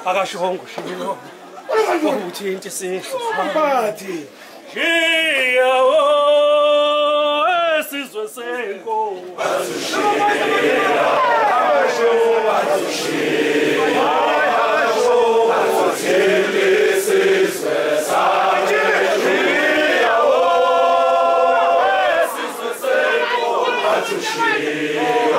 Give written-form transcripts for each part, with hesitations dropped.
akashongo shilo wawuthinta isizwe sabathi hiyawo esizwe senko azushiya asho azushiya asho azushiya isizwe sabathi hiyawo esizwe senko azushiya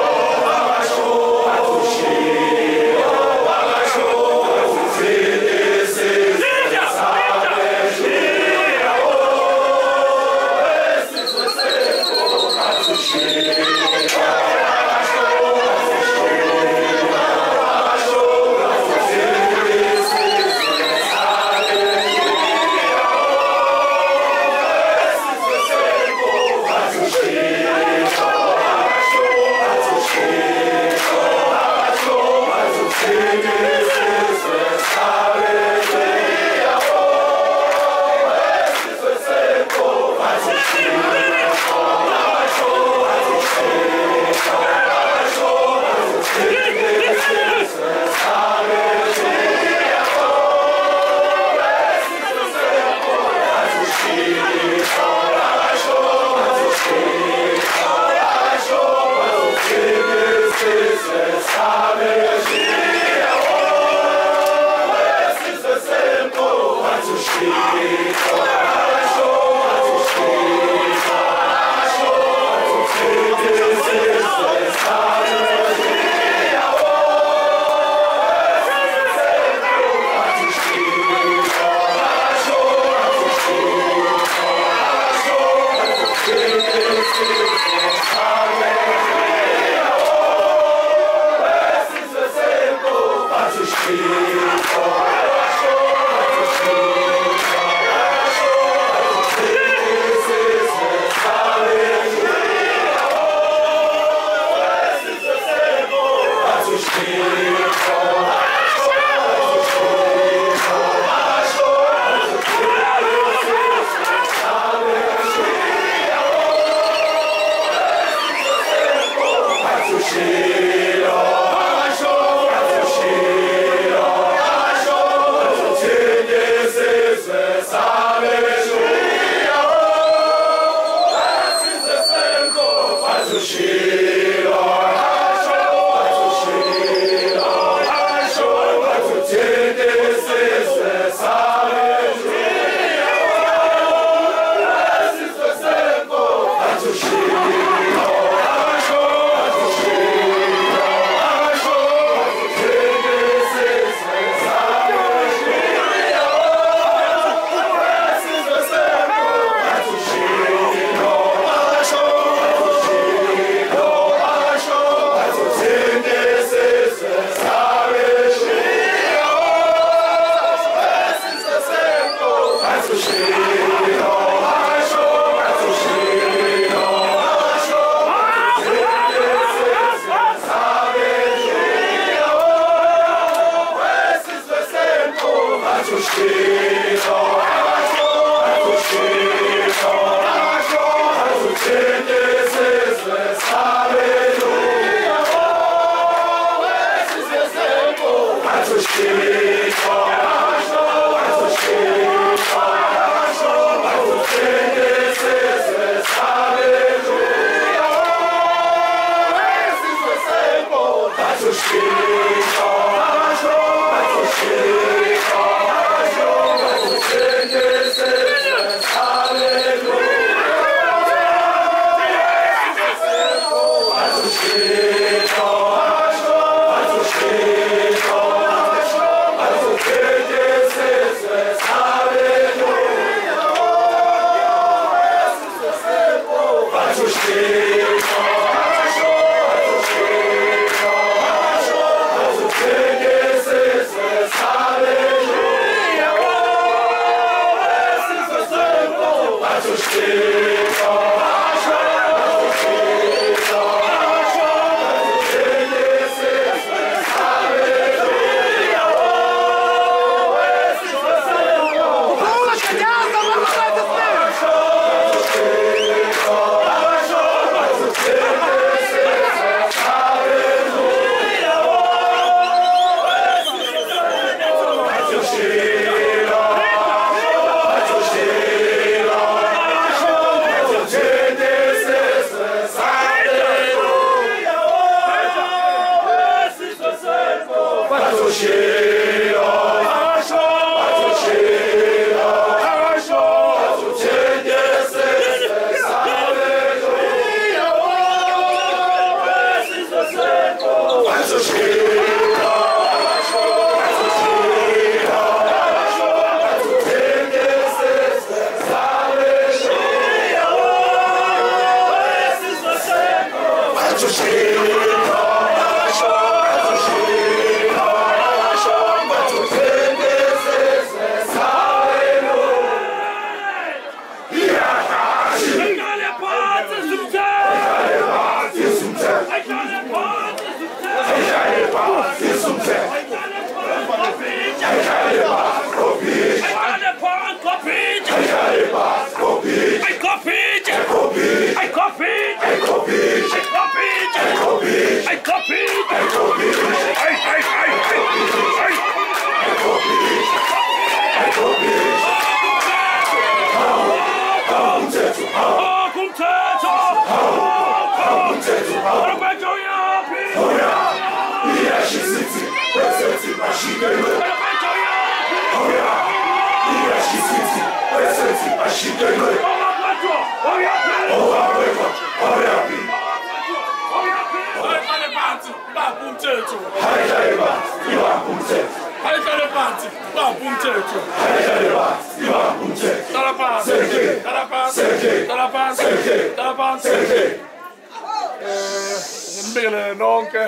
Ngibingelele nonke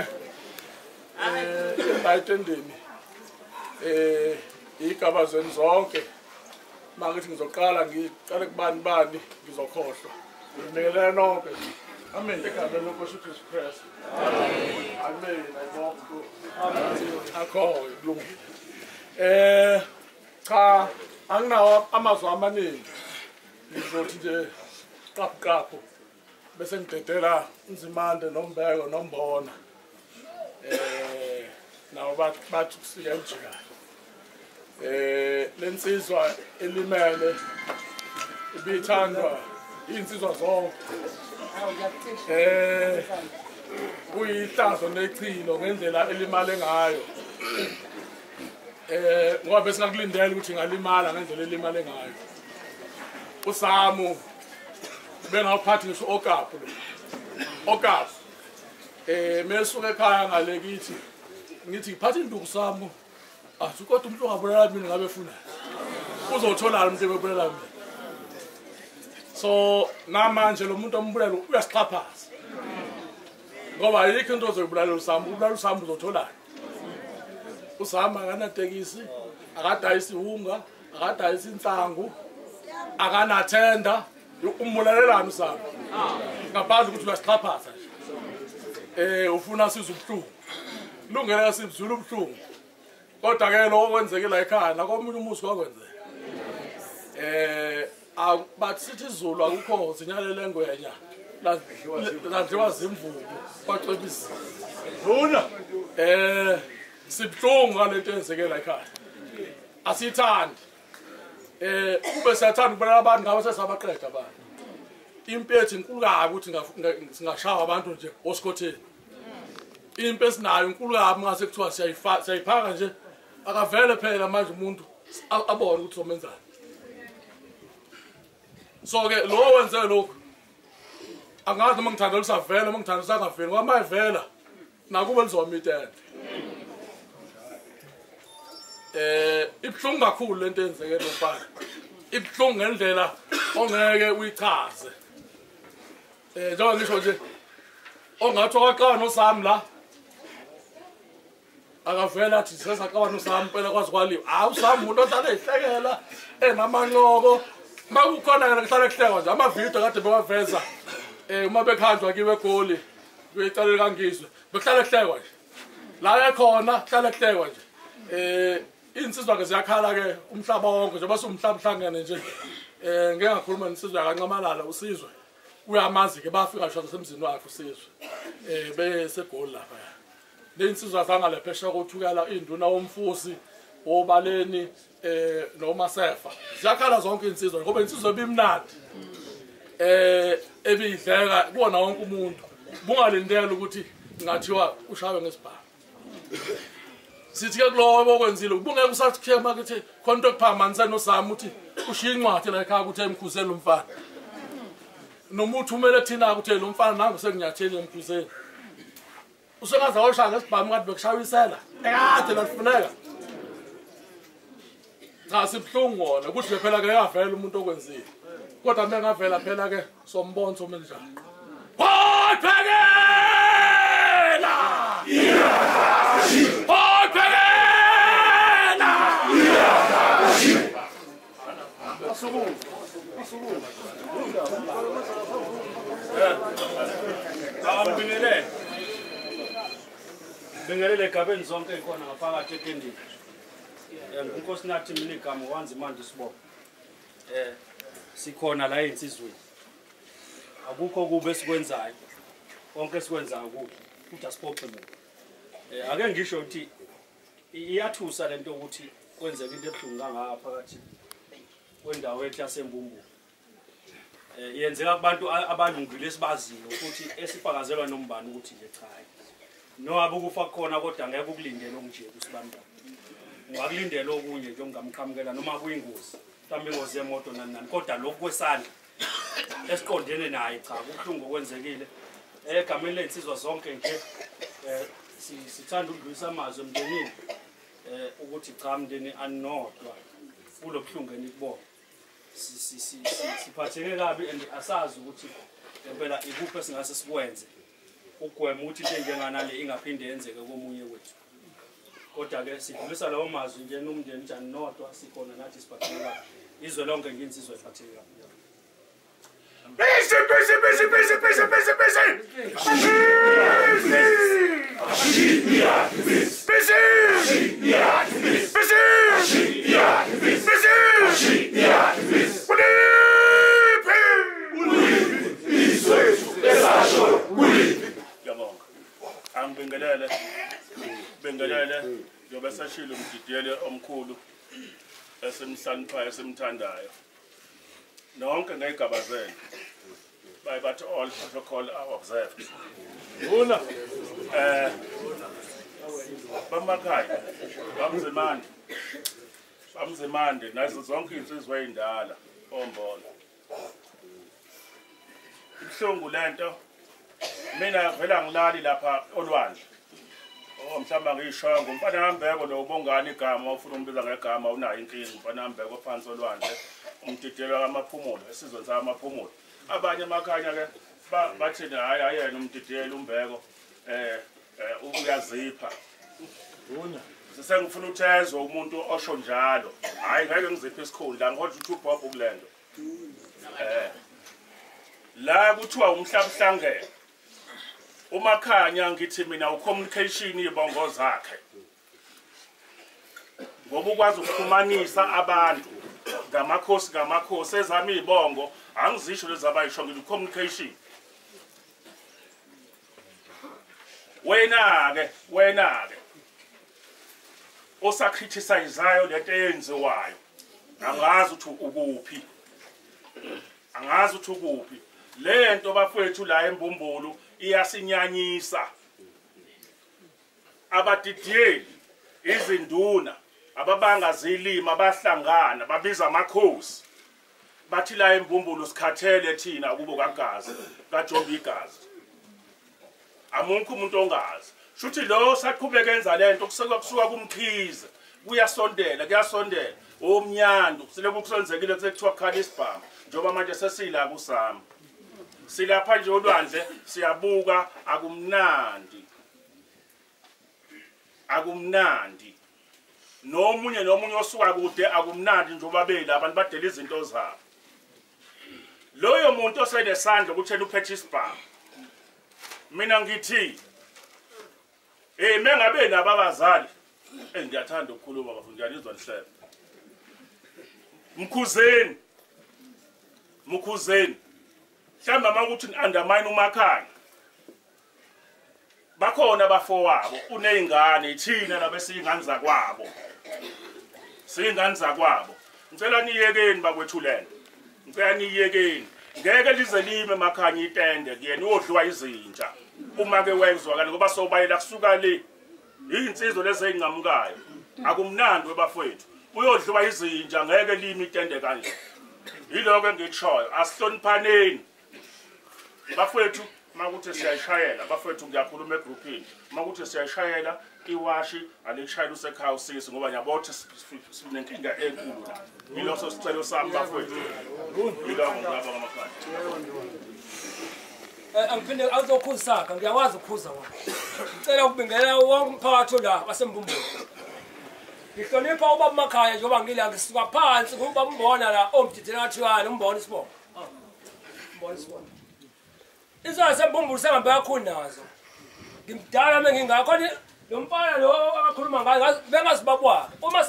ebayitendeni igabazweni zonke mangithi ngizoqala ngiqale kubani bani ngizokhohlwa ngibingelele nonke amen ekhanda lokusho uJesu Christ amen ayibonke akho kulungile cha anginawo amazwi amaningi ngizothi nje qaphu bese ngidedela Nzimande noMbeko noMbona nawo bathi kusika emjikana lensizwa elimele ibithandwa insizwa zonke kuyihlazo nechilo ngendlela elimale ngayo ngoba bese ngakulindela ukuthi ngalimala ngendlela elimale ngayo uSamu bengawuphathi ngisho okapu mesuka ekhaya ngale kithi ngithi ngiphathe induku Samu athi kodwa umuntu ongabulela mina ngabe efuna uzothola umuntu ebebulela mina so namanje lo muntu ombulela uyasixhaphaza ngoba ayikho into ozokubulala uSamu ubulala uSamu uzothola uSamu akanatekisi akadayisi unga akadayisi inhlangu akanathenda umbulalelana uSamu ngaphandle ukuthi uyasixhaphaza ufuna siza ubuhlungu lungela sizula ubuhlungu kodwa ke lo okwenzeke la ekhaya nakomunye umusi kwakwenzeka bathi sithi izulu akukho zinyalele ngwenya ladliwa zimvubu kwacebisa vuna sibhlungu ngalento eyenzeke la ekhaya asithandi kube siyathanda ukubona abantu ngabe sesabaqeda abantu impethu inkulu kabi ukuthi singashawa abantu nje osikhotheni impi esinayo inkulu kabi ngase kuthiwa siyayiphaka nje akavele phela manje umuntu abone ukuthi somenzani so ke lo wenze lokho angazi noma ngithanda lisavela noma ngithanda lisangaveli ngoba mayivela nakuba lizomitela ibhlungu kakhulu lento eyenzeke lomfana ibhlungu ngendlela ongeke uyichaze njengoba ngisho nje ongathi okwaqala noSamu la akavela athi sesaqala noSamu phela kwazi kwaliwa uSamu umuntu ohlala ehlekela enamanqoko makukhona ngihlala kuhlekwa nje amavidiyo kade bewaveza uma bekhanjwa kiwe egoli kuyicala likangizwe behlala kuhlekwa nje la ekhona hlala kuhlekwa nje insizwa ke ziyakhala ke umhlaba wonke nje base umhlaba uhlangene nje ngeke ngakhuluma nesizwe yakancamalala usizwe uyamazi ke bafika shada semzini wakhe usizwe bese egoli lapha le insizwa zanga lephesha kothukela induna womfusi obaleni noma sefa ziyakhala zonke insizwa ngoba insizwa bimnandi ebidleka kubona wonke umuntu bungalindela ukuthi ngathiwa ushawe ngesibhamu sithi ke kulowo bokwenzile ubungeke usathi khema ukuthi khonto kuphamanisa nosami uthi ushiya incwadi la ekhaya ukuthi emkhuzela umfana nomuntu umele thina ukuthi lo mfana nangu sekunyatheli emkhuzeni usengaza washaya ngesibhamu kade bekushawisela ekade lafuneka cha sibhlungu wona ukuthi phela ke yavela umuntu okwenzile kodwa mina ngavela phela ke sombona somenjani hoy phekela hoy phekela asuku Bingelele gabeni zonke ikhona ngaphakathi ekendini. Inkosi nathi mina igama uWanzimande Sibo. Sikhona la insizweni. Akukho kube sikwenzayo. Konke sikwenzayo kubi. Futhi asiphoxele. Ake ngisho ukuthi iyathusa lento ukuthi kwenzeka into ebuhlungu kangaka phakathi kwendawo ethu yaseMbumbu. Yenzeka kubantu abalungile esibaziyo futhi esifakazelwa nombani ukuthi nje cha. No abukufa khona kodwa ngeke ukulindele okunje kusibamba. Ungakulindela okunye nje ongamqhamukela noma kuyingozi. Mhlawumbe ingozi yemoto nani kodwa lokho kwesandla esiqondene naye cha kubuhlungu okwenzekile. Egameni lensizwa zonke nje sithanda ukudlulisa amazwi emndenini ukuthi cha mndeni anodwa kulobuhlungu enikubona. Siphatheke kabi and asazi ukuthi phela ikuphi esingase sikwenze ukugwema ukuthi into enjenganale ingaphinde yenzeke komunye wethu. Kodwa ke sidlulisa lawo mazwi nje nomndeni njani nodwa sikhona nathi siphatheke kabi. Izwe lonke nje insizwe iphatheke kabi. Bengelele njobe sashilo umdidiyele omkhulu esemhlanipha esemthandayo nonke ngayigabazela bathi all protocol are observed una bamakhaya bamzimande nazo zonke insizwe ezindala ombona ihlungu lento mina vela ngilali lapha olwandle mhlamba ngishaya ngumfana Nambeko nobongani igama ufuna umbiza ngegama unayo inkingi umfana Nambeko phansi olwandle umdidelo amaphumulo esizwe samaphumulo abanye emakhanya ke bathi hayi ayena umdidelo umbeko uyazipha una sesengifuna uthezwe umuntu osho njalo hayi ngeke ngiziphe isikhundla ngihola ukuthi uBob ukulendo la kuthiwa umhlabuhlangene umakhanya ngithi mina ucommunication ibongo zakhe ngoba ukwazi ukuxhumanisa abantu ngamakhosi ezami ibongo angizisho lezi abayisho ngithi communication wena ke osacriticizeayo lento eyenziwayo angazi ukuthi ukuphi lento bafowethu la eMbumbulu iyasinyanyisa abadidiyeli izinduna ababanga zilima bahlangana babiza amakhosi bathi la eMbumbulu sikhathele thina kubo kaGazi kaJobe igazi amunku umuntu ongazi shuthi lo saqhubeka enza lento kusuka kumkhize kuyasondela omnyando sile kusenzekile sekuthiwa khala isibhamu njoba manje sesila kusama silapha nje olwandle siyabuka akumnandi nomunye osuka kude akumnandi njoba bela abantu badela izinto zabo loyo muntu osenesandla ukuthi yena uphethe isibhamu mina ngithi mengabe nababazali ngiyathanda ukukhuluma bafundi ngiyanizwa nihlebe Mkhuzeni mhlamba makuthi ni-undermine uMakhanya bakhona abafowabo uneyingane thina nabe siyingane zakwabo ngicela niyekeni bakwethulene ngicela niyekeni ngeke lize lime Makhanya itende kuyena uyodliwa izinja uma ke wezwakala ngoba sobayela kusuka le izinsizwa lezi ezingamukayo akumnandi webafowethu uyodliwa izinja ngeke lime itende kanje yiloko engitshoyo asihloniphaneni bafowethu makuthi siyayishayela bafowethu ngiyakhuluma egroupini makuthi siyayishayela iwashi alishayela usekhaya usisi ngoba nyabothi sinenkinga enkulu la yiloso sicelo sami bafowethu yiloko ngiyabonga amakhaya Angiphinde awuzokhuzisaka ngiyakwazi ukukhuza wona ngicela ukubingelela wonke umphakathi la wasembumbulu ngihlonipha ubaba Makhaya njengoba ngila ngisuka phansi ngoba umbona la omdidela kathiwani umbona isibongo Izwa sembumbulu sengambe kakhulu nazo ngimdala mengingakho lo mfana lo akakhuluma ngayo bengasibabwa uma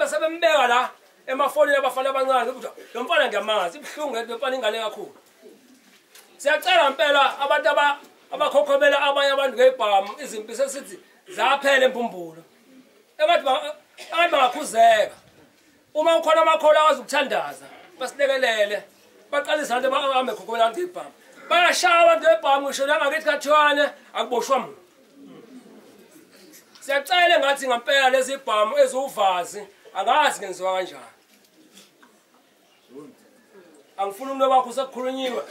sebembeka la emafonini abafana abancane ukuthi lo mfana ngiyamazi ibhlungu lo mfana ingane kakhulu siyacela impela abantu abakhokhobela abanye abantu ngebhamu izimpi sesithi zaphela embumbulu engathi bangakhuzeka uma ukhona amakhola akwazi ukuthandaza basilekelele baqalisa abantu abahambe khokhobela ngebhamu bayashaya abantu ngebhamu ngisho nangakithi kathiwane akuboshwa muntu siyacela ngathi ngempela lezi bhamu eziuvazi angazi ngenziwa kanjani angifuna umuntu wakho sekukhulunyiwe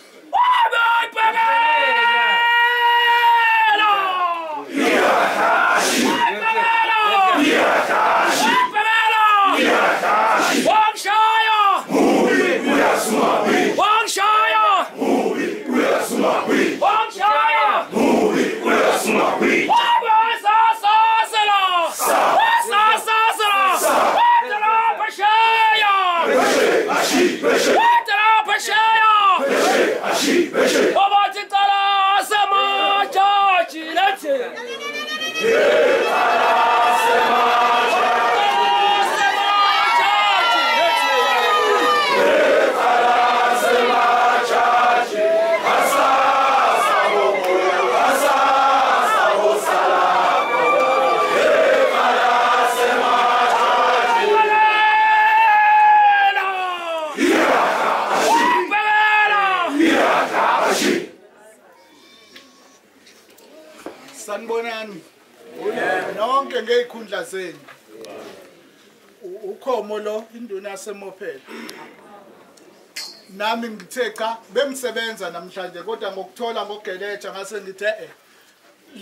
Sanibonani. Nonke ngeikhundla zenu. Ukhomo lo induna yaseMophela. Nami ngithe cha bemsebenza namhlanje kodwa ngokuthola ngogeleja ngase ngithe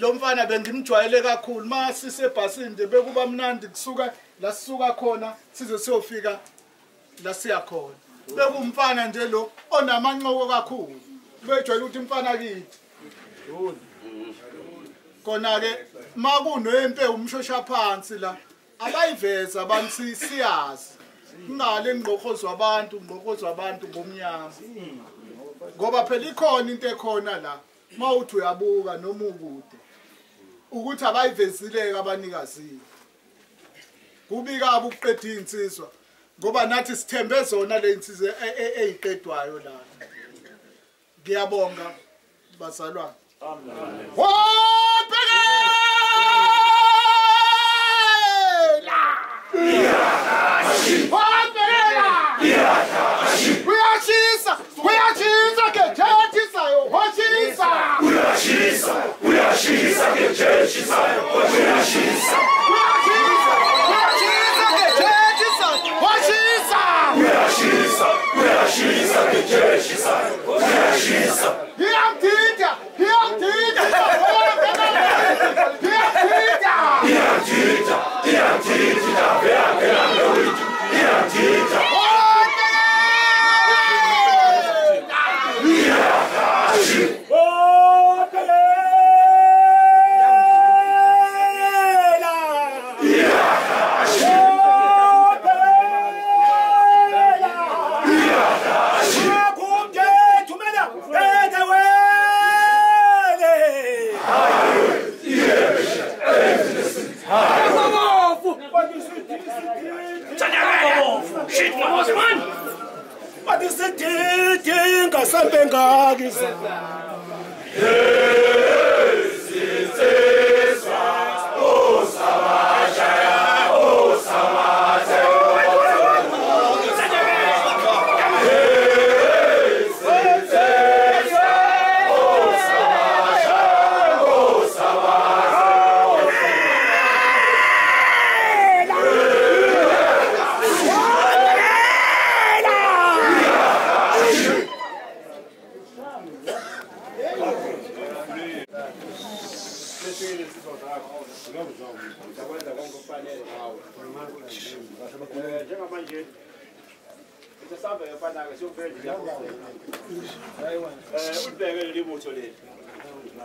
lo mfana bengimjwayele kakhulu mase sisebhasini nje bekuba mnandi kusuka la sisuka khona size siyofika la siya khona. Bekumfana nje lo onamanqoko kakhulu. Bejwayele ukuthi umfana kithi. Kona ke makunempe umshosha phansi la abayiveza abantu siyazi ngale ngqoqozwa abantu ngomnyama ngoba phela ikhona into ekhona la mawuthi uyabuka noma ukude ukuthi abayivezileke abanikazini kubika abuqeda insizwa ngoba nathi sithembe zona le insizwe eyiqedwayo la ngiyabonga bazalwane amen Yeah. Sambe ngakiza njengamanje isasave yafana-ke siyokuvela ulibheke leli butho leli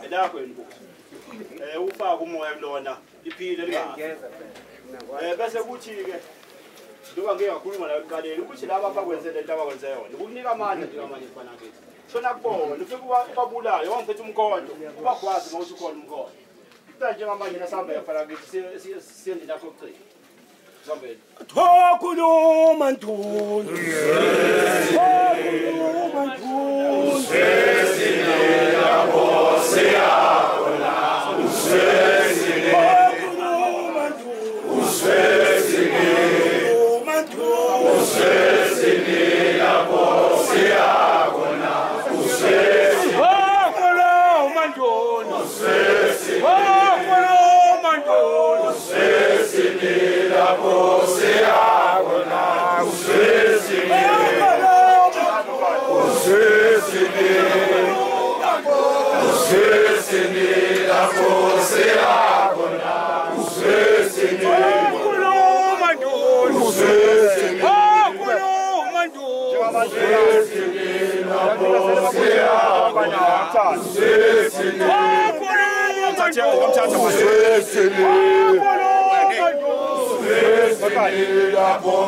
elakho elibutho ufake umoya kulona liphile lingafi bese kuthi-ke njengoba ngike ngakhuluma nayo ekuqaleni ukuthi laba abakwenze lento abakwenze yona ukukunika amandla njengamanje sifanakethu shona kubona ufike ubabulayo wangiphethe umkhonto ubagwazi uma uthi ukhona umkhonto njengamanje nasihamba yafanakithi siyendi lakho kucina Thokhuluma Ntuli Thokhuluma Ntuli Sesinela Nkosi yakho la Thokhuluma Ntuli Sesinela Nkosi yakho la Thokhuluma Ntuli Thokhuluma Ntuli Sesinela Nkosi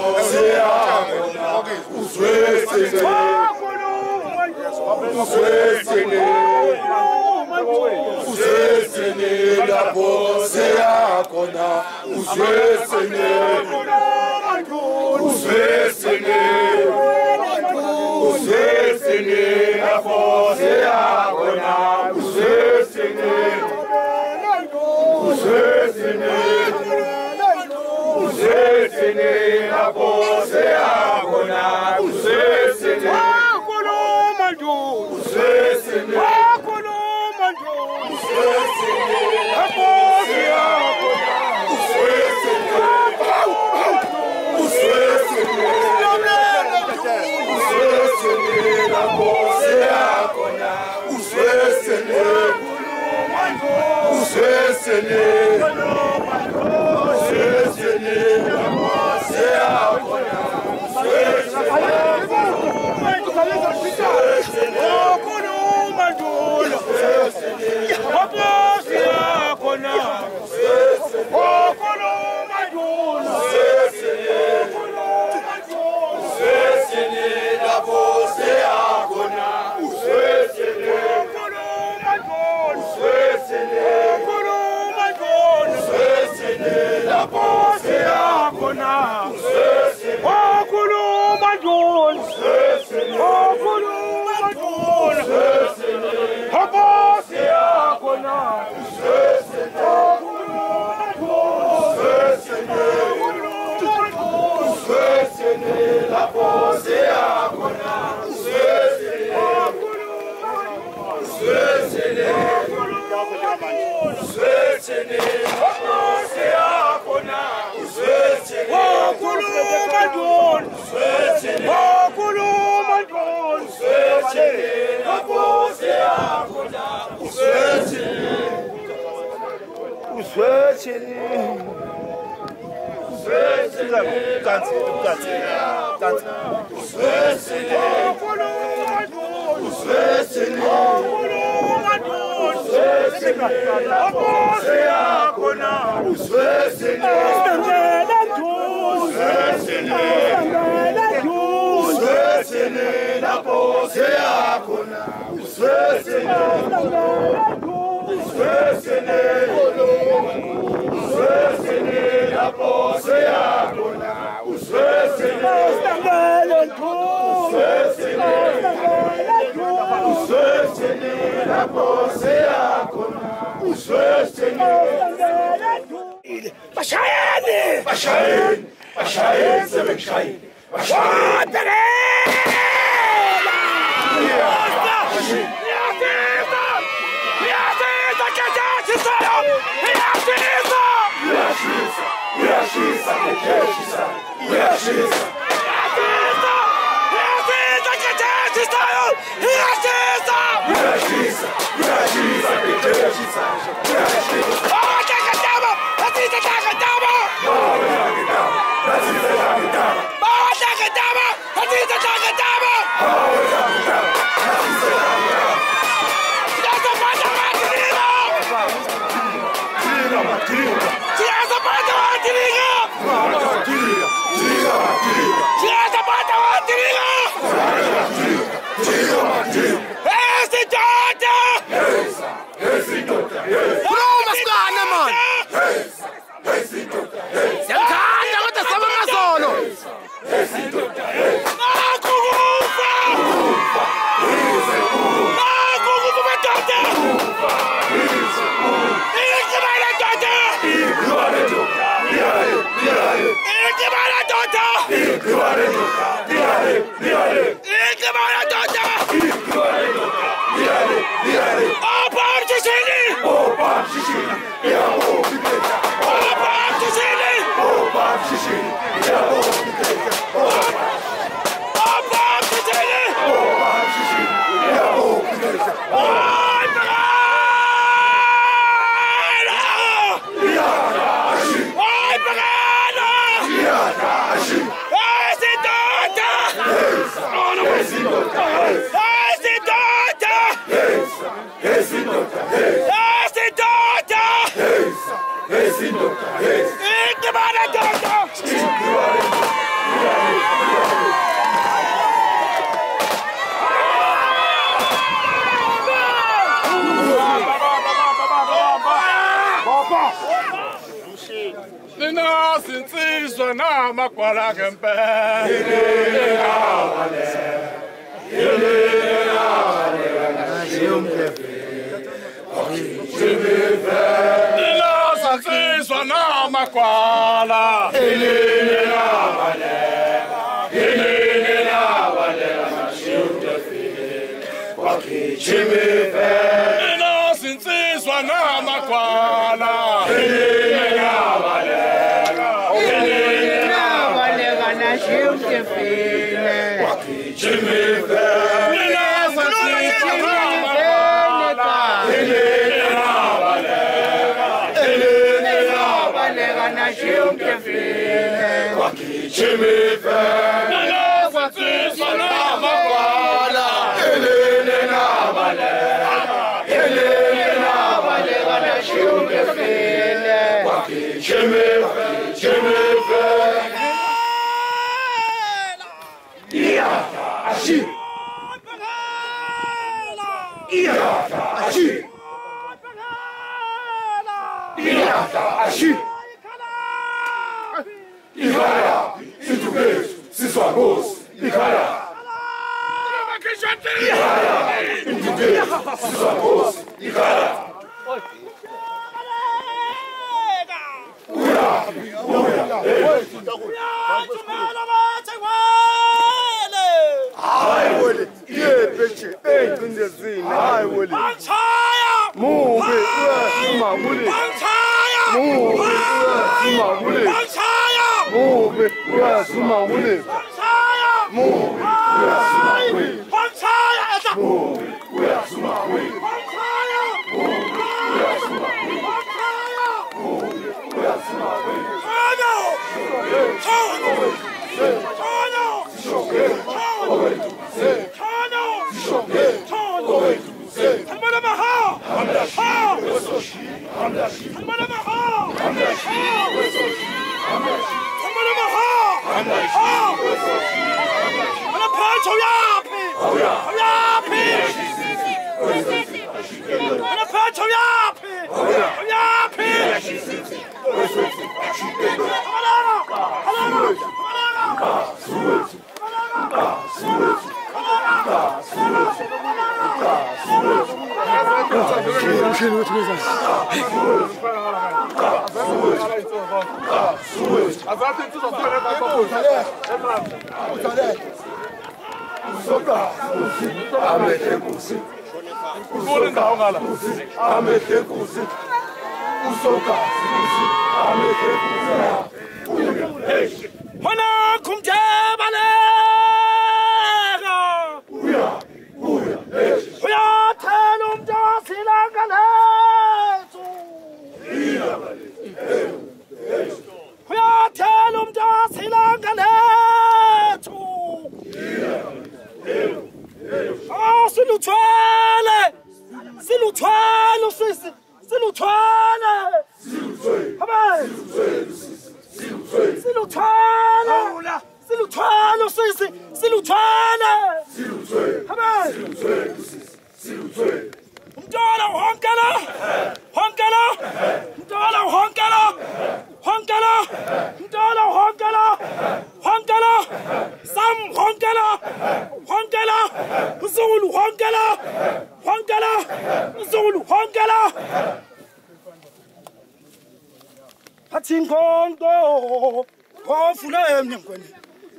yakho la Uswe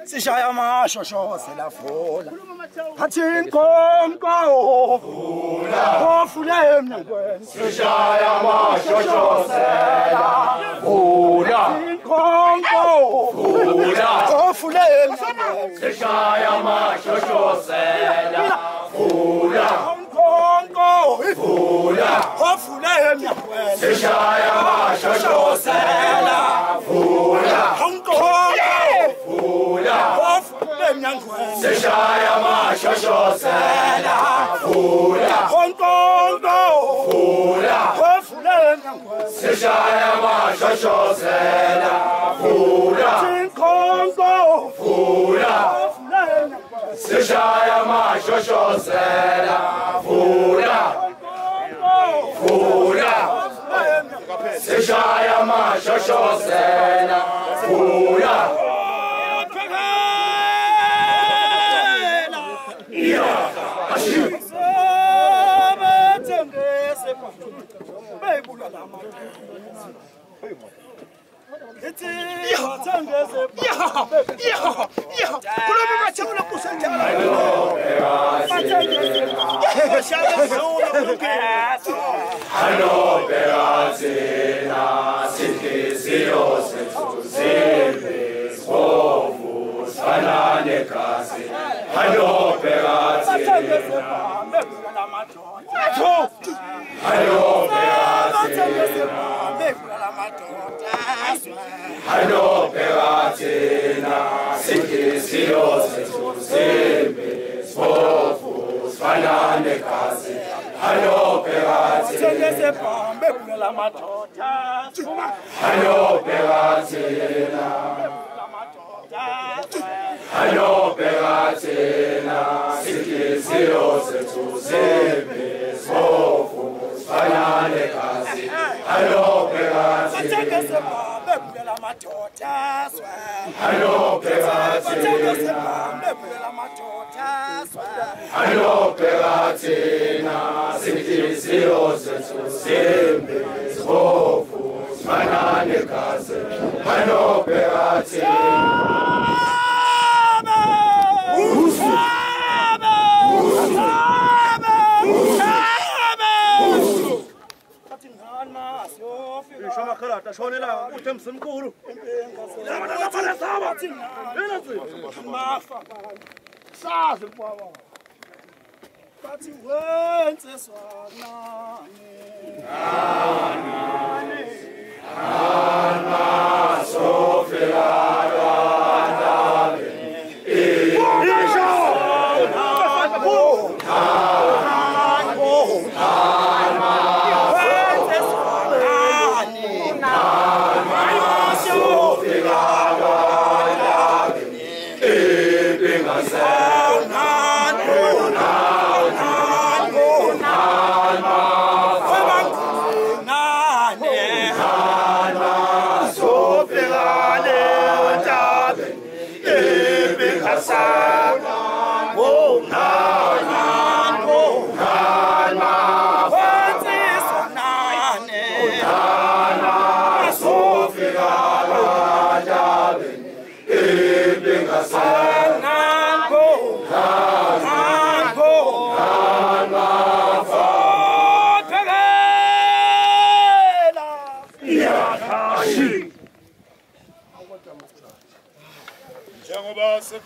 Sishaya amashosho selafula Hathinkonko Ofule emnyankweni Sishaya amashosho selafula Hathinkonko Ofule emnyankweni Sishaya amashosho selafula Hathinkonko Ofule emnyankweni Sishaya amashosho selafula Sishaya amashosho selafula Sishaya amashosho selafula Sishaya amashosho selafula Sishaya amashosho selafula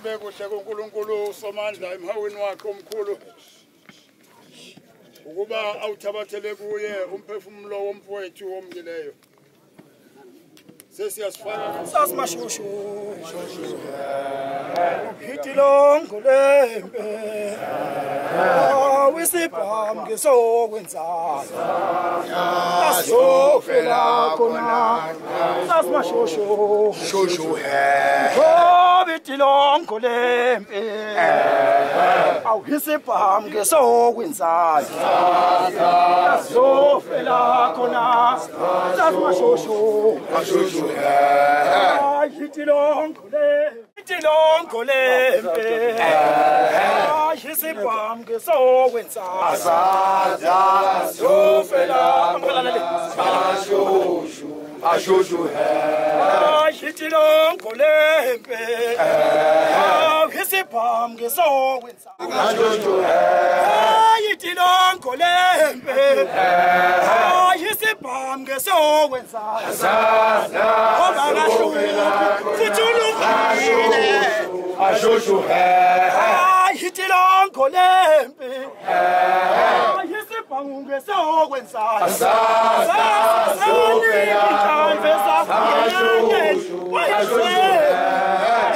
kube kuhle kuNkulunkulu uSomandla emhaweni wakhe omkhulu ukuba awuthabathele kuye umphefumulo womfowethu omkileyo. Sesiyasifaka sasimashushu hitilongo lempe wisibham ngesokwenza asofela khona sasimashushu shushu hitilongo lempe wisibham ngesokwenza asofela khona sasimashushu shushu hitilongo lempe yisibham ngesokwenza sofela ashushu hitilongo lempe yisibham ngesokwenza hitilongo lempe yisibham ngesokwenza ashushu hitilongo lempe yisibham ngesokwenza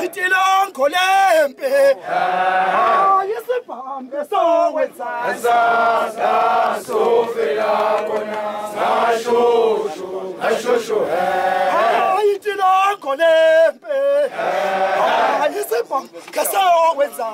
hitilongo lempe yisibham ngesokwenza ashushu hitilongo lempe yisibham ngesokwenza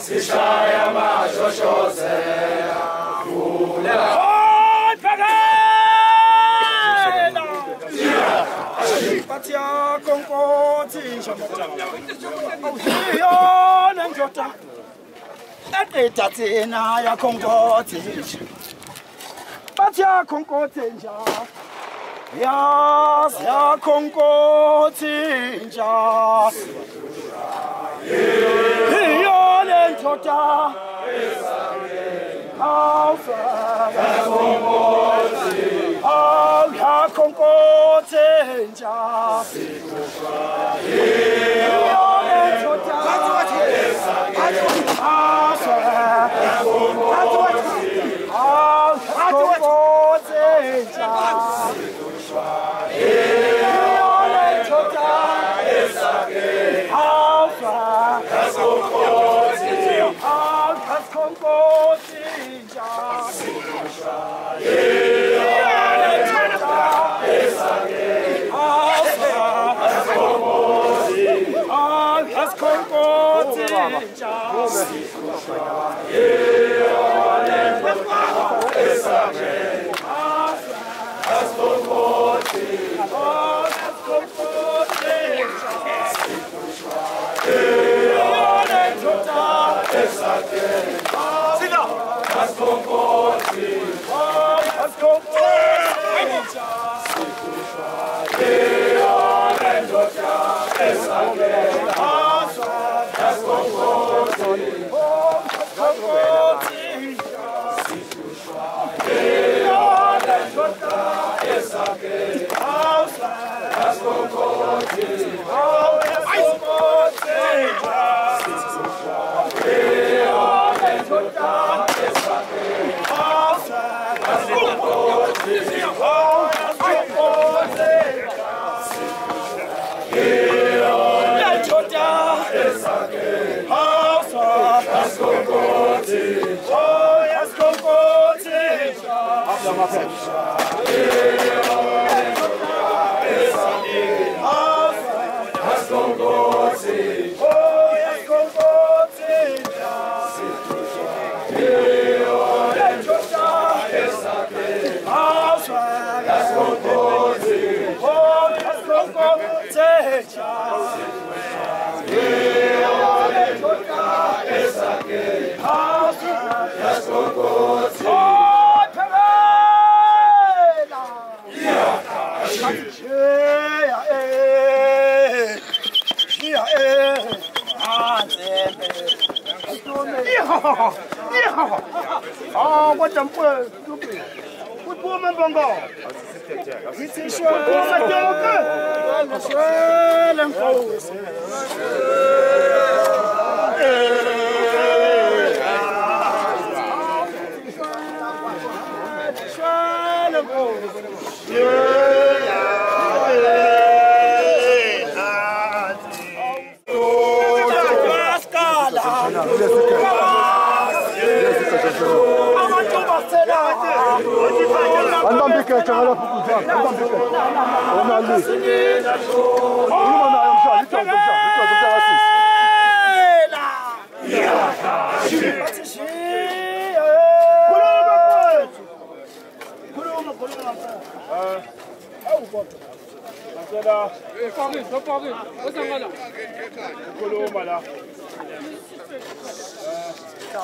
Sishaya Yona ndoda eqeda thina yakhonkothi bathi yakhonkothi nja yazi yakhonkothi nja yona ndoda awufa yakhonkothi yakhonkothi nja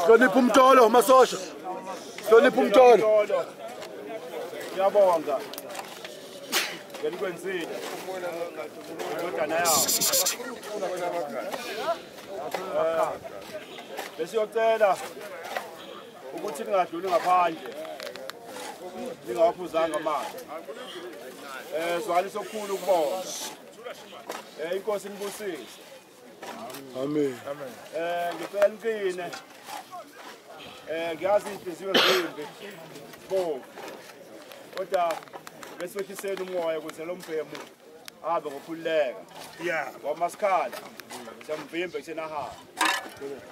Hlonipha umtolo masosha. Hlonipha umtolo. Ngiyabonga. Ngelikwenzile. Indodana yawo. Besiyocela ukuthi ningadluli ngaphandle. Ningawaphuzanga amanzi. Zwaliso okukhulu ukubona. Inkosi nibusise. Amen. Ngicela niqine. Ngiyazi inhliziyo zimbi. Bo. Kodwa beswehlisela umoya ukuze lo mbhemu abe ngokhululeka. Wamasikhala. Siyamvimba kuthena hamba.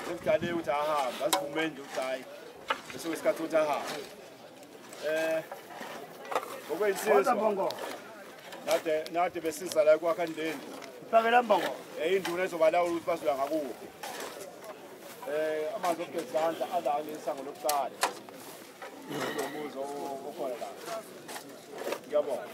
Sekudale ukuthi ahamba, asivume nje ukuthi hayi. Bese kwesikhathi ukuthi ahamba. Ngokwensizwa bongo. Nade besiza la kwakha ndeni. Phakela mbongo. Induna ezobalawula ukuthi basuka ngakubo. Amanzi okugezanza adala isango lokuqala. Lo muzo okhona la. Ngiyabonga.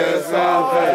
Ufa,